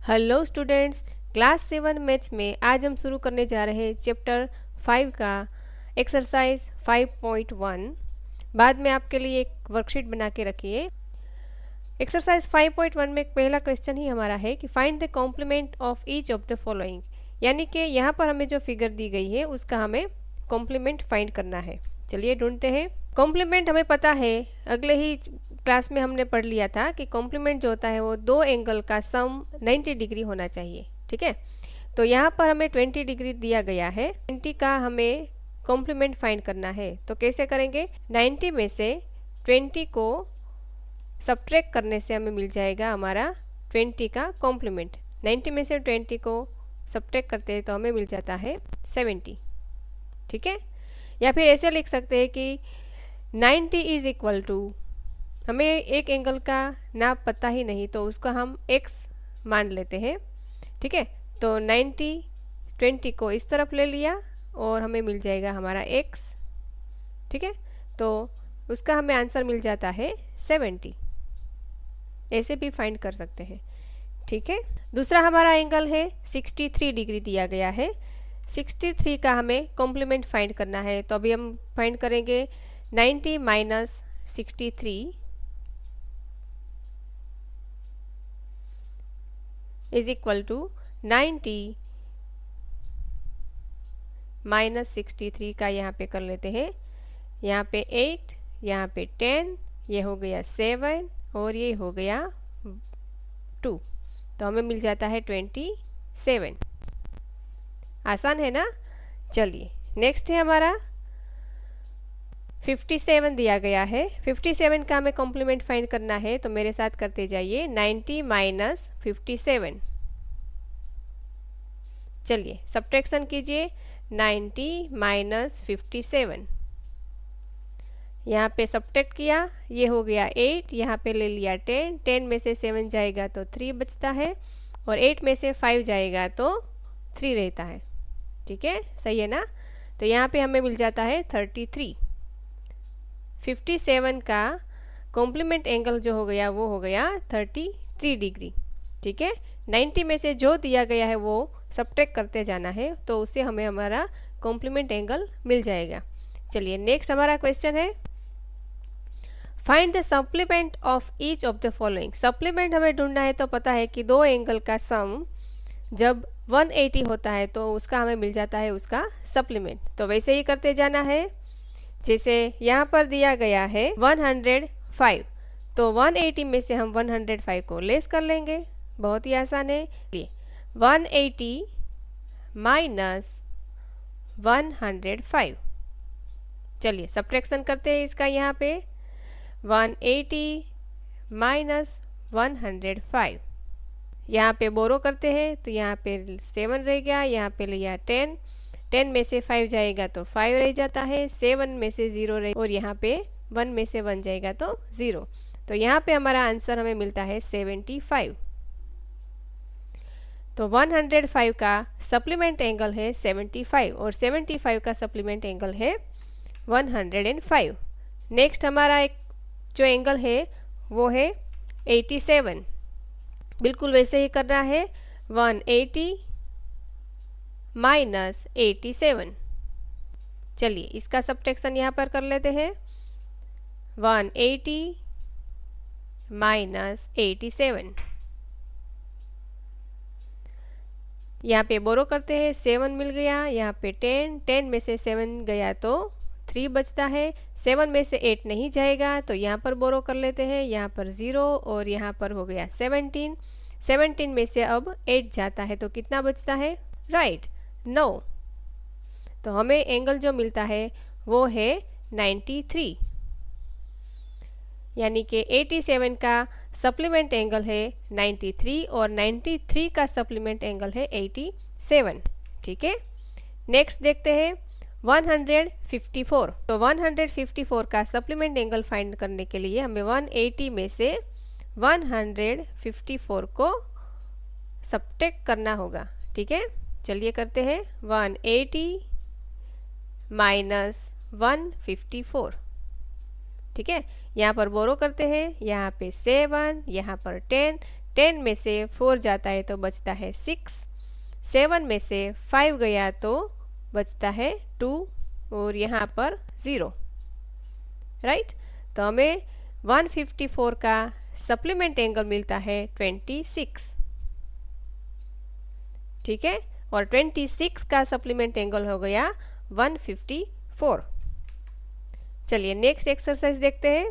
Hello students, class 7 maths में आज हम शुरू करने जा रहे हैं चैप्टर 5 का एक्सरसाइज 5.1। बाद में आपके लिए एक वर्कशीट बना के रखिए। एक्सरसाइज 5.1 में पहला क्वेश्चन ही हमारा है कि find the complement of each of the following, यानी कि यहाँ पर हमें जो फिगर दी गई है उसका हमें कॉम्प्लीमेंट फाइंड करना है। चलिए ढूंढते हैं। कॉम्प्लीमेंट हमें पता है, अगले ही क्लास में हमने पढ़ लिया था कि कॉम्प्लीमेंट जो होता है वो दो एंगल का सम 90 डिग्री होना चाहिए। ठीक है, तो यहाँ पर हमें 20 डिग्री दिया गया है, 20 का हमें कॉम्प्लीमेंट फाइंड करना है। तो कैसे करेंगे? 90 में से 20 को सब्ट्रैक्ट करने से हमें मिल जाएगा हमारा 20 का कॉम्प्लीमेंट। 90 में से 20 को सब्ट्रैक्ट करते हैं तो हमें मिल जाता है 70। ठीक है, या फिर ऐसे लिख सकते हैं कि 90 इज इक्वल टू, हमें एक एंगल का नाप पता ही नहीं तो उसको हम x मान लेते हैं। ठीक है, तो 90 20 को इस तरफ ले लिया और हमें मिल जाएगा हमारा x। ठीक है, तो उसका हमें आंसर मिल जाता है 70। ऐसे भी फाइंड कर सकते हैं। ठीक है, दूसरा हमारा एंगल है 63 डिग्री दिया गया है। 63 का हमें कॉम्प्लीमेंट फाइंड करना है, तो अभी हम फाइंड करेंगे 90 minus 63 is equal to 90 minus 63 का यहाँ पे कर लेते हैं। यहाँ पे 8, यहाँ पे 10, ये हो गया 7 और ये हो गया 2, तो हमें मिल जाता है 27। आसान है ना? चलिए नेक्स्ट है हमारा 57 दिया गया है। 57 का हमें कॉम्प्लीमेंट फाइंड करना है, तो मेरे साथ करते जाइए। 90 माइनस 57, चलिए सब्ट्रैक्शन कीजिए। 90 माइनस 57, यहाँ पे सब्ट्रैक्ट किया, ये हो गया 8, यहाँ पे ले लिया 10, 10 में से 7 जाएगा तो 3 बचता है और 8 में से 5 जाएगा तो 3 रहता है। ठीक है, सही है ना? तो यहाँ पे हमें मिल जाता है 33। 57 का कॉम्प्लीमेंट एंगल जो हो गया वो हो गया 33 डिग्री। ठीक है, 90 में से जो दिया गया है वो सब्ट्रैक्ट करते जाना है, तो उससे हमें हमारा कॉम्प्लीमेंट एंगल मिल जाएगा। चलिए नेक्स्ट हमारा क्वेश्चन है find the supplement of each of the following. Supplement हमें ढूंढना है, तो पता है कि दो एंगल का सम जब 180 होता है तो उसका हमें मिल जाता है उसका सप्लीमेंट। तो वैसे ही करते जाना है। जैसे यहाँ पर दिया गया है 105, तो 180 में से हम 105 को लेस कर लेंगे। बहुत ही आसान है। 180 माइनस 105, चलिए सब्ट्रैक्शन करते हैं इसका। यहाँ पे 180 माइनस 105, यहाँ पे बोरो करते हैं तो यहाँ पे 7 रह गया, यहाँ पे लिया 10, 10 में से 5 जाएगा तो 5 रह जाता है, 7 में से 0 रह और यहाँ पे 1 में से 1 जाएगा तो 0, तो यहाँ पे हमारा आंसर हमें मिलता है 75। तो 105 का सप्लीमेंट एंगल है 75 और 75 का सप्लीमेंट एंगल है 105। नेक्स्ट हमारा एक जो एंगल है वो है 87, बिल्कुल वैसे ही करना है। 180 माइनस 87, चलिए इसका सब्ट्रैक्शन यहाँ पर कर लेते हैं। 180 माइनस 87, यहाँ पे बोरो करते हैं, 7 मिल गया, यहाँ पे 10, 10 में से 7 गया तो 3 बचता है, 7 में से 8 नहीं जाएगा तो यहाँ पर बोरो कर लेते हैं, यहाँ पर 0 और यहाँ पर हो गया 17, 17 में से अब 8 जाता है तो कितना बचता है? राइट, 9। तो हमें एंगल जो मिलता है वो है 93, यानी कि 87 का सप्लीमेंट एंगल है 93 और 93 का सप्लीमेंट एंगल है 87। ठीक है, नेक्स्ट देखते हैं 154। तो 154 का सप्लीमेंट एंगल फाइंड करने के लिए हमें 180 में से 154 को सब्ट्रैक्ट करना होगा। ठीक है, चलिए करते हैं। 180 माइनस 154, ठीक है, यहाँ पर बोरो करते हैं, यहाँ पे 7, यहाँ पर 10, 10 में से 4 जाता है तो बचता है 6, 7 में से 5 गया तो बचता है 2 और यहाँ पर 0, राइट। तो हमें 154 का सप्लीमेंट एंगल मिलता है 26, ठीक है, और 26 का सप्लीमेंट एंगल हो गया 154। चलिए नेक्स्ट एक्सरसाइज देखते हैं।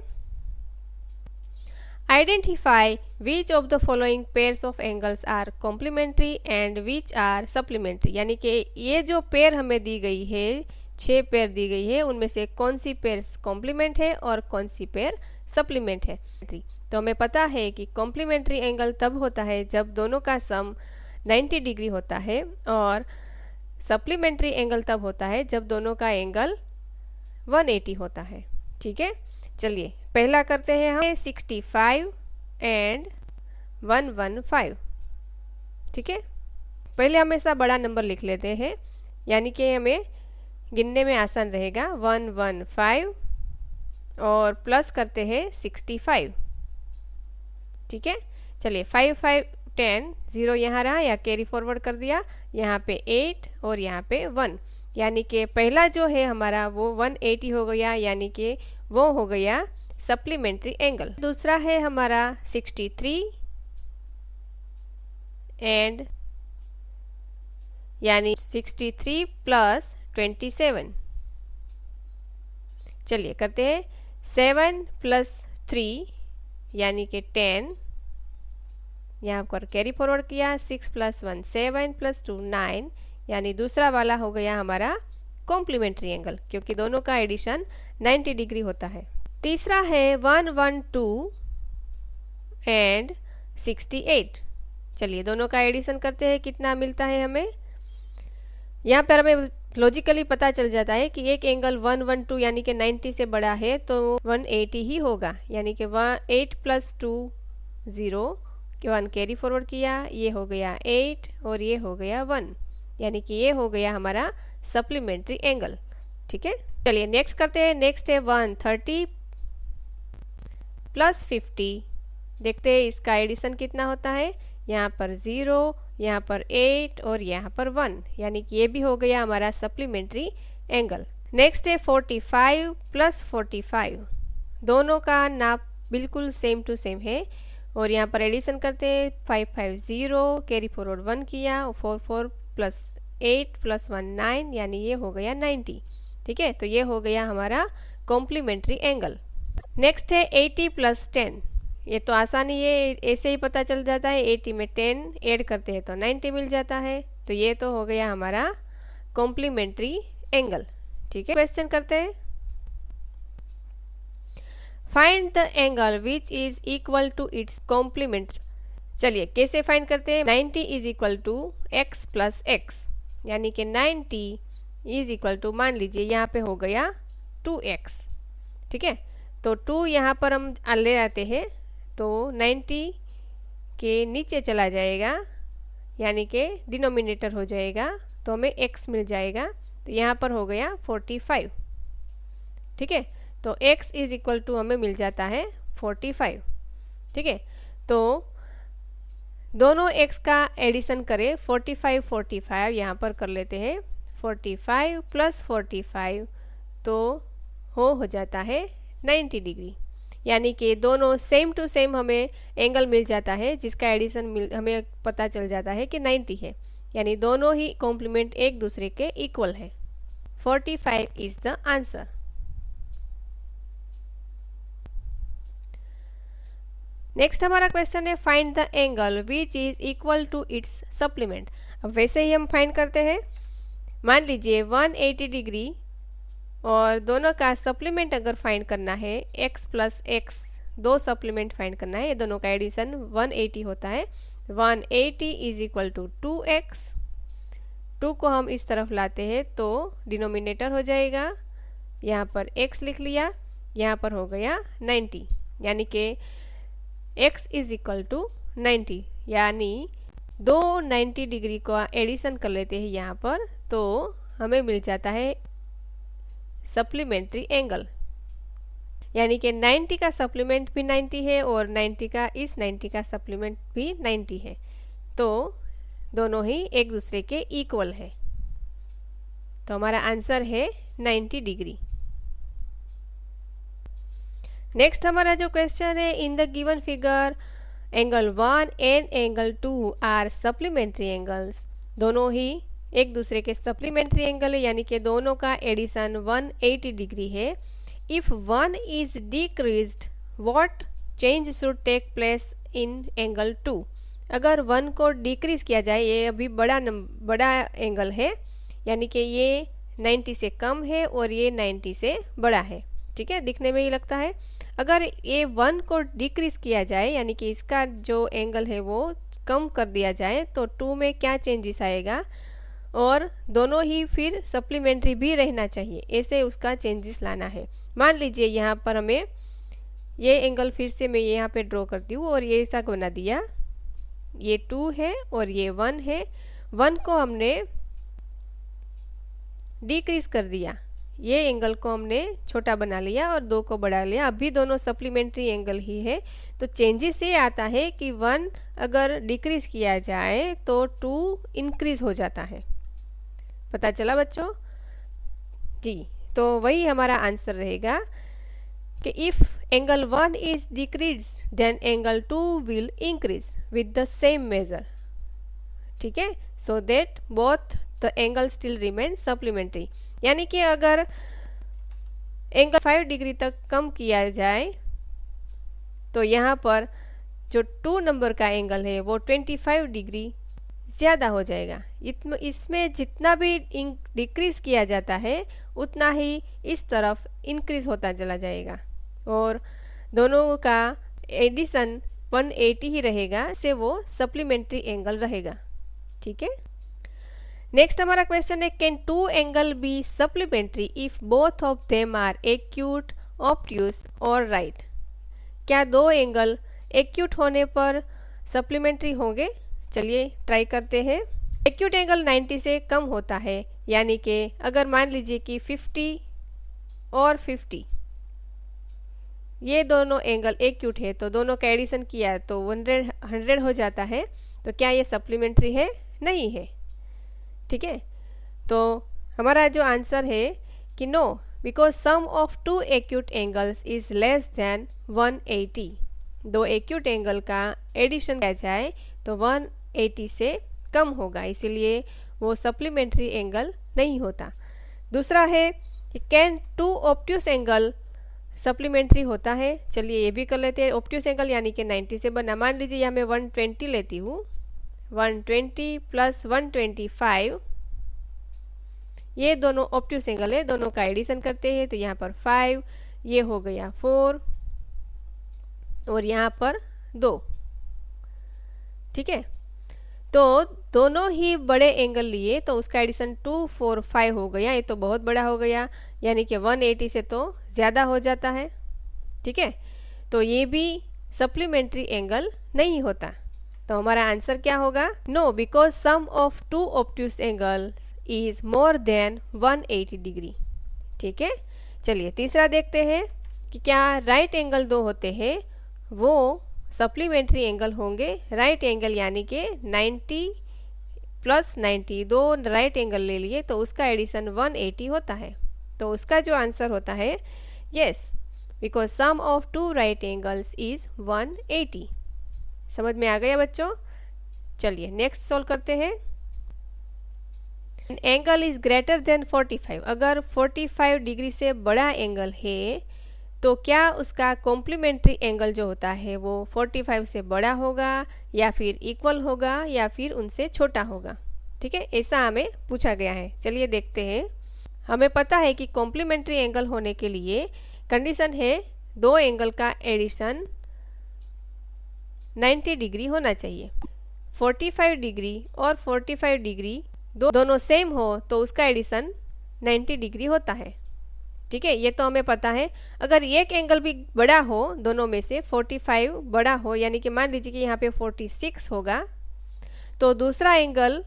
Identify which of the following pairs of angles are complementary and which are supplementary, यानी कि ये जो पेयर हमें दी गई है, 6 पेयर दी गई है, उनमें से कौन सी पेयर कॉम्प्लीमेंट है और कौन सी पेयर सप्लीमेंट है। तो हमें पता है कि कॉम्प्लीमेंट्री एंगल तब होता है जब दोनों का सम 90 डिग्री होता है, और सप्लीमेंट्री एंगल तब होता है जब दोनों का एंगल 180 होता है, ठीक है। चलिए पहला करते हैं हम 65 एंड 115, ठीक है। पहले हमेशा बड़ा नंबर लिख लेते हैं, यानी कि हमें गिनने में आसान रहेगा। 115 और प्लस करते हैं 65, ठीक है। चलिए 5 5 10, 0 यहाँ रहा या कैरी फॉरवर्ड कर दिया, यहाँ पे 8 और यहाँ पे 1, यानी कि पहला जो है हमारा वो 180 हो गया, यानी कि वो हो गया सप्लीमेंट्री एंगल। दूसरा है हमारा 63 एंड यानी 63 प्लस 27। चलिए करते हैं 7 प्लस 3 यानी कि 10, यहाँ पर कैरी फॉरवर्ड किया, 6 प्लस 1 7 प्लस 2 9, यानी दूसरा वाला हो गया हमारा कॉम्प्लीमेंट्री एंगल, क्योंकि दोनों का एडिशन 90 डिग्री होता है। तीसरा है 112 एंड 68। चलिए दोनों का एडिशन करते हैं, कितना मिलता है हमें। यहाँ पर हमें लॉजिकली पता चल जाता है कि एक एंगल 112 यानी कि 90 से बड़ा है तो 180 ही होगा, यानी कि 8 प्लस 2 0, 1 कैरी फॉरवर्ड किया, ये हो गया 8 और ये हो गया 1, यानी कि ये हो गया हमारा सप्लीमेंट्री एंगल, ठीक है। चलिए नेक्स्ट करते हैं। नेक्स्ट है 130 प्लस 50, देखते हैं इसका एडिशन कितना होता है। यहाँ पर 0, यहाँ पर 8 और यहाँ पर 1, यानी कि ये भी हो गया हमारा सप्लीमेंट्री एंगल। नेक्स्ट है 45 प्लस 45, दोनों का नाप बिल्कुल सेम टू सेम है, और यहाँ पर एडिशन करते हैं 550, कैरी फॉरवर्ड 1 किया, 44 प्लस 8 प्लस 1 9, यानी ये हो गया 90, ठीक है। तो ये हो गया हमारा कॉम्प्लीमेंट्री एंगल। नेक्स्ट है 80 प्लस 10, ये तो आसानी है, ऐसे ही पता चल जाता है, 80 में 10 ऐड करते हैं तो 90 मिल जाता है, तो ये तो हो गया हमारा कॉम्प्लीमेंट्री एंगल, ठीक है। क्वेश्चन करते हैं। Find the angle which is equal to its complement. चलिए कैसे फाइंड करते हैं। 90 is equal to x plus x, यानी कि 90 इज इक्वल टू, मान लीजिए यहाँ पे हो गया 2x, ठीक है। तो 2 यहाँ पर हम ले आते हैं तो 90 के नीचे चला जाएगा, यानी कि डिनोमिनेटर हो जाएगा, तो हमें x मिल जाएगा, तो यहाँ पर हो गया 45, ठीक है। तो x इज इक्वल टू हमें मिल जाता है 45, ठीक है। तो दोनों x का एडिशन करें, 45 45 यहाँ पर कर लेते हैं, 45 प्लस 45 तो हो जाता है 90 डिग्री, यानी कि दोनों सेम टू सेम हमें एंगल मिल जाता है, जिसका एडिशन हमें पता चल जाता है कि 90 है, यानी दोनों ही कॉम्प्लीमेंट एक दूसरे के इक्वल है। 45 इज द आंसर। नेक्स्ट हमारा क्वेश्चन है find the angle which is equal to its supplement. अब वैसे ही हम फाइंड करते हैं। मान लीजिए 180 डिग्री और दोनों का सप्लीमेंट अगर फाइंड करना है, x प्लस एक्स, दो सप्लीमेंट फाइंड करना है, ये दोनों का एडिशन 180 होता है। 180 इज इक्वल टू 2x, 2 को हम इस तरफ लाते हैं तो डिनोमिनेटर हो जाएगा, यहाँ पर x लिख लिया, यहाँ पर हो गया 90, यानी कि x इज इक्वल टू 90, यानी दो 90 डिग्री का एडिशन कर लेते हैं यहाँ पर, तो हमें मिल जाता है सप्लीमेंट्री एंगल। यानी कि 90 का सप्लीमेंट भी 90 है और 90 का इस 90 का सप्लीमेंट भी 90 है, तो दोनों ही एक दूसरे के इक्वल है। तो हमारा आंसर है 90 डिग्री। नेक्स्ट हमारा जो क्वेश्चन है, in the given figure angle 1 and angle 2 are supplementary angles. दोनों ही एक दूसरे के सप्लीमेंट्री एंगल है, यानी कि दोनों का एडिशन 180 डिग्री है। If one is decreased what change should take place in angle 2। अगर वन को डिक्रीज किया जाए, ये अभी बड़ा एंगल है, यानी कि ये 90 से कम है और ये 90 से बड़ा है, ठीक है, दिखने में ही लगता है। अगर ये 1 को डिक्रीज किया जाए, यानी कि इसका जो एंगल है वो कम कर दिया जाए, तो 2 में क्या चेंजेस आएगा, और दोनों ही फिर सप्लीमेंट्री भी रहना चाहिए, ऐसे उसका चेंजेस लाना है। मान लीजिए यहाँ पर हमें ये एंगल फिर से मैं यहाँ पे ड्रॉ करती हूँ और ये ऐसा बना दिया, ये 2 है और ये 1 है। 1 को हमने डिक्रीज कर दिया, ये एंगल को हमने छोटा बना लिया और 2 को बढ़ा लिया, अभी दोनों सप्लीमेंट्री एंगल ही है। तो चेंजेस ये आता है कि 1 अगर डिक्रीज किया जाए तो 2 इंक्रीज हो जाता है। पता चला बच्चों जी? तो वही हमारा आंसर रहेगा कि if angle 1 is decrease then angle 2 will increase with the same measure, ठीक है, so that both the angle still remain supplementary. यानी कि अगर एंगल 5 डिग्री तक कम किया जाए तो यहाँ पर जो 2 नंबर का एंगल है वो 25 डिग्री ज़्यादा हो जाएगा। इसमें जितना भी डिक्रीज किया जाता है उतना ही इस तरफ इंक्रीज होता चला जाएगा और दोनों का एडिशन 180 ही रहेगा, से वो सप्लीमेंट्री एंगल रहेगा, ठीक है। नेक्स्ट हमारा क्वेश्चन है, can 2 angle be supplementary if both of them are acute, obtuse और राइट। क्या 2 एंगल एक्यूट होने पर सप्लीमेंट्री होंगे? चलिए ट्राई करते हैं। एक्यूट एंगल 90 से कम होता है, यानी कि अगर मान लीजिए कि 50 और 50 ये दोनों एंगल एक्यूट है, तो दोनों का एडिशन किया तो 100 हो जाता है। तो क्या ये सप्लीमेंट्री है? नहीं है, ठीक है। तो हमारा जो आंसर है कि no, because sum of 2 acute angles is less than 180। 2 acute angle का एडिशन किया जाए तो 180 से कम होगा, इसीलिए वो सप्लीमेंट्री एंगल नहीं होता। दूसरा है कि कैन 2 ऑब्ट्यूस एंगल सप्लीमेंट्री होता है। चलिए ये भी कर लेते हैं। ऑब्ट्यूस एंगल यानी कि 90 से बना, मान लीजिए यहाँ मैं 120 लेती हूँ, 120 प्लस 125, ये दोनों ऑब्ट्यूस एंगल है, दोनों का एडिशन करते हैं तो यहाँ पर 5, ये हो गया 4 और यहाँ पर 2, ठीक है। तो दोनों ही बड़े एंगल लिए तो उसका एडिशन 2, 4, 5 हो गया, ये तो बहुत बड़ा हो गया, यानी कि 180 से तो ज़्यादा हो जाता है, ठीक है। तो ये भी सप्लीमेंट्री एंगल नहीं होता। तो हमारा आंसर क्या होगा? No, because sum of 2 obtuse angles is more than 180 degree, ठीक है। चलिए तीसरा देखते हैं कि क्या राइट एंगल 2 होते हैं वो सप्लीमेंट्री एंगल होंगे। राइट एंगल यानी कि 90 प्लस 90, 2 राइट एंगल ले लिए तो उसका एडिशन 180 होता है। तो उसका जो आंसर होता है yes, because sum of 2 right angles is 180। समझ में आ गया बच्चों? चलिए नेक्स्ट सॉल्व करते हैं। Angle is greater than 45। अगर 45 डिग्री से बड़ा एंगल है तो क्या उसका कॉम्प्लीमेंट्री एंगल जो होता है वो 45 से बड़ा होगा या फिर इक्वल होगा या फिर उनसे छोटा होगा, ठीक है, ऐसा हमें पूछा गया है। चलिए देखते हैं। हमें पता है कि कॉम्प्लीमेंट्री एंगल होने के लिए कंडीशन है 2 एंगल का एडिशन 90 डिग्री होना चाहिए। 45 डिग्री और 45 डिग्री दोनों सेम हो तो उसका एडिशन 90 डिग्री होता है, ठीक है, ये तो हमें पता है। अगर एक एंगल भी बड़ा हो, दोनों में से 45 बड़ा हो, यानी कि मान लीजिए कि यहाँ पे 46 होगा तो दूसरा एंगल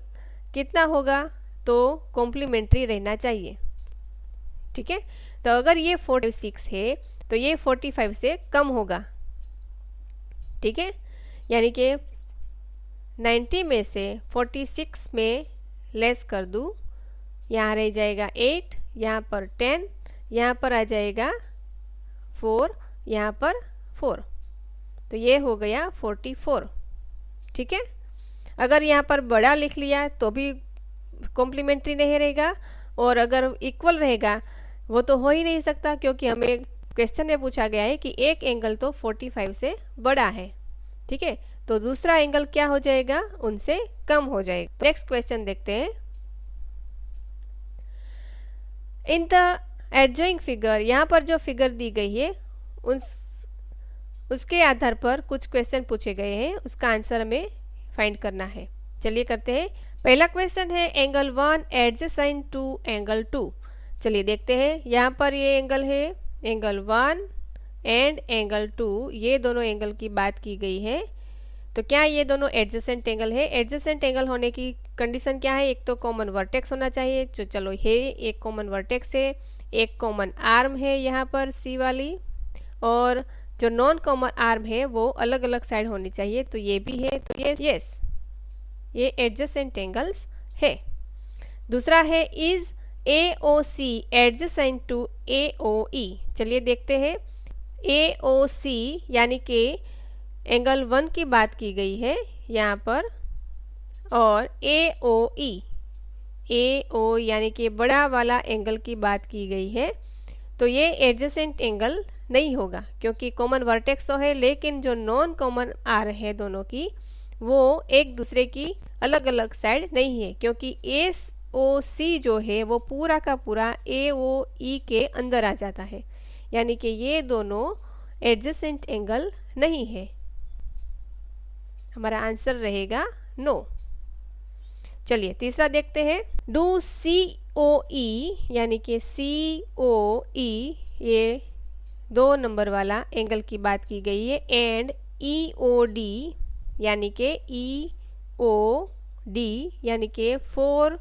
कितना होगा? तो कॉम्प्लीमेंट्री रहना चाहिए, ठीक है। तो अगर ये 46 है तो ये 45 से कम होगा, ठीक है। यानी कि 90 में से 46 में लेस कर दूँ, यहाँ रह जाएगा 8, यहाँ पर 10, यहाँ पर आ जाएगा 4, यहाँ पर 4, तो ये हो गया 44, ठीक है। अगर यहाँ पर बड़ा लिख लिया तो भी कॉम्प्लीमेंट्री नहीं रहेगा, और अगर इक्वल रहेगा वो तो हो ही नहीं सकता, क्योंकि हमें क्वेश्चन में पूछा गया है कि एक एंगल तो 45 से बड़ा है, ठीक है। तो दूसरा एंगल क्या हो जाएगा, उनसे कम हो जाएगा। नेक्स्ट क्वेश्चन देखते हैं। इन द एडजॉइंग फिगर, यहाँ पर जो फिगर दी गई है उसके आधार पर कुछ क्वेश्चन पूछे गए हैं, उसका आंसर हमें फाइंड करना है। चलिए करते हैं। पहला क्वेश्चन है एंगल 1 एडजेसेंट टू एंगल 2। चलिए देखते हैं। यहाँ पर ये एंगल है एंगल 1 एंड एंगल 2, ये दोनों एंगल की बात की गई है। तो क्या ये दोनों एडजेसेंट एंगल है? एडजेसेंट एंगल होने की कंडीशन क्या है? एक तो कॉमन वर्टेक्स होना चाहिए, जो चलो है एक कॉमन वर्टेक्स है, एक कॉमन आर्म है यहाँ पर सी वाली, और जो नॉन कॉमन आर्म है वो अलग अलग साइड होनी चाहिए, तो ये भी है। तो यस ये एडजेसेंट एंगल्स है। दूसरा है is AOC adjacent to AOE। चलिए देखते हैं। AOC यानी कि एंगल 1 की बात की गई है यहाँ पर, और AO यानी कि बड़ा वाला एंगल की बात की गई है। तो ये एडजेसेंट एंगल नहीं होगा, क्योंकि कॉमन वर्टेक्स तो है, लेकिन जो नॉन कॉमन आर है दोनों की, वो एक दूसरे की अलग अलग साइड नहीं है, क्योंकि AOC जो है वो पूरा का पूरा AOE के अंदर आ जाता है, यानी कि ये दोनों एडजेसेंट एंगल नहीं है। हमारा आंसर रहेगा नो। चलिए तीसरा देखते हैं। डू COE यानी कि COE, ये 2 नंबर वाला एंगल की बात की गई है, एंड EOD यानी कि EOD यानी कि 4 और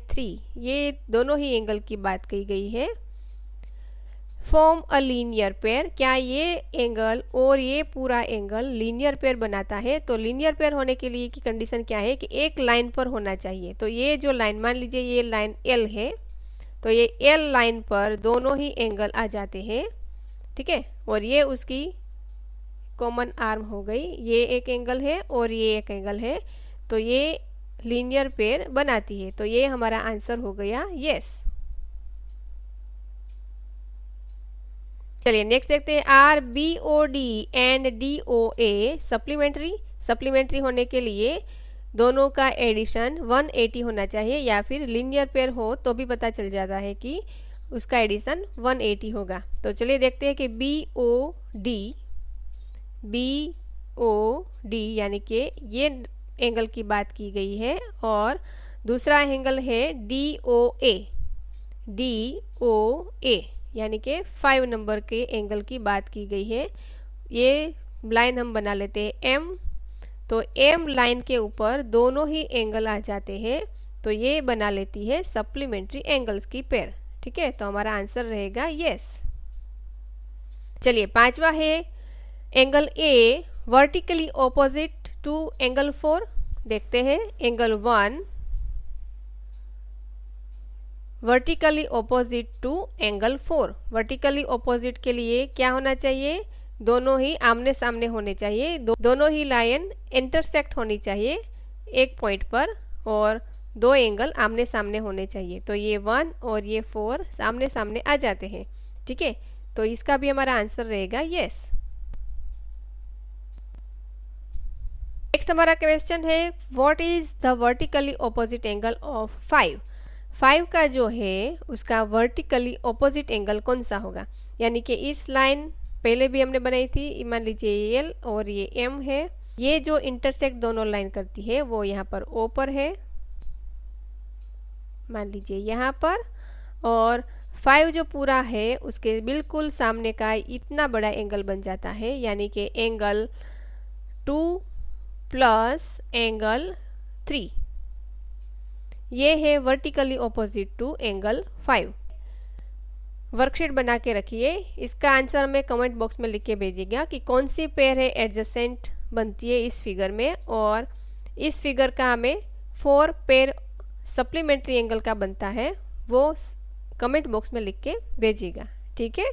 3, ये दोनों ही एंगल की बात की गई है। फॉर्म अ लीनियर पेयर, क्या ये एंगल और ये पूरा एंगल लीनियर पेयर बनाता है? तो लीनियर पेयर होने के लिए की कंडीशन क्या है कि एक लाइन पर होना चाहिए। तो ये जो लाइन, मान लीजिए ये लाइन L है, तो ये L लाइन पर दोनों ही एंगल आ जाते हैं, ठीक है, और ये उसकी कॉमन आर्म हो गई। ये एक एंगल है और ये एक एंगल है, तो ये लीनियर पेयर बनाती है। तो ये हमारा आंसर हो गया यस। चलिए नेक्स्ट देखते हैं। RBOD एंड DOA सप्लीमेंट्री होने के लिए दोनों का एडिशन 180 होना चाहिए, या फिर लीनियर पेयर हो तो भी पता चल जाता है कि उसका एडिशन 180 होगा। तो चलिए देखते हैं कि BOD यानी कि ये एंगल की बात की गई है, और दूसरा एंगल है DOA यानी कि 5 नंबर के एंगल की बात की गई है। ये लाइन हम बना लेते हैं M, तो M लाइन के ऊपर दोनों ही एंगल आ जाते हैं, तो ये बना लेती है सप्लीमेंट्री एंगल्स की पेयर, ठीक है। तो हमारा आंसर रहेगा यस। चलिए पांचवा है angle A vertically opposite to angle 4। देखते हैं। Angle 1 vertically opposite to angle 4। Vertically opposite के लिए क्या होना चाहिए? दोनों ही आमने सामने होने चाहिए, दोनों ही लाइन इंटरसेक्ट होनी चाहिए एक पॉइंट पर, और 2 एंगल आमने सामने होने चाहिए। तो ये 1 और ये 4 सामने सामने आ जाते हैं, ठीक है। तो इसका भी हमारा आंसर रहेगा यस। नेक्स्ट हमारा क्वेश्चन है what is the vertically opposite angle of 5। 5 का जो है उसका वर्टिकली ऑपोजिट एंगल कौन सा होगा? यानी कि इस लाइन पहले भी हमने बनाई थी, मान लीजिए ये L और ये M है, ये जो इंटरसेक्ट दोनों लाइन करती है वो यहाँ पर O पर है, मान लीजिए यहाँ पर, और 5 जो पूरा है उसके बिल्कुल सामने का इतना बड़ा एंगल बन जाता है, यानी कि एंगल 2 प्लस एंगल 3, ये है vertically opposite to angle 5। Worksheet बना के रखिए। इसका आंसर हमें कमेंट बॉक्स में लिख के भेजिएगा कि कौन सी पेयर है एडजेसेंट बनती है इस फिगर में, और इस फिगर का हमें 4 पेयर सप्लीमेंट्री एंगल का बनता है, वो कमेंट बॉक्स में लिख के भेजिएगा। ठीक है।